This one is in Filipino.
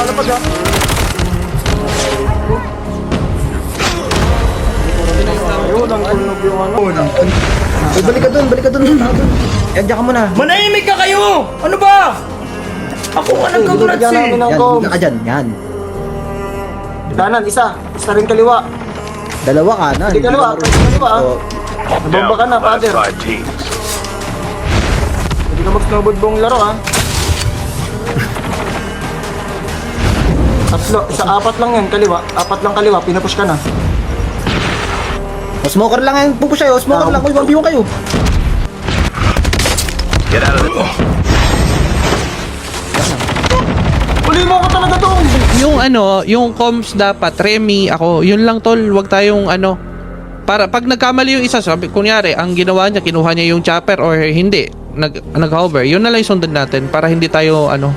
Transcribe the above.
Lalapag ha. Ayun, ang tunog yung ano. Ay, balik ka dun, balik ka dun. Yan, diyan ka muna. Manahimik ka kayo! Ano ba? Ako nga nagkagulat Bigyan namin ng Yan, com. bigyan ka dyan, yan. Kanan, isa rin kaliwa. Dalawa kanan. Hindi kaliwa, pwede kaliwa ha. Oo. Nabomba ka na, father. Hindi ka mag-snowboard buong laro ha. Apat lang yan, kaliwa. Apat lang kaliwa, pinapush ka na. O, smoker lang yan, pupush kayo, smoker lang. Uy, 1v1 kayo. Uli mo ako talaga doon! Yung ano, yung comms dapat, Remy, ako, yun lang tol, wag tayong ano, para pag nagkamali yung isa, sabi, kunyari, ang ginawa niya, kinuha niya yung chopper or hindi, nag-hover, yun na lang yung sundan natin para hindi tayo, ano,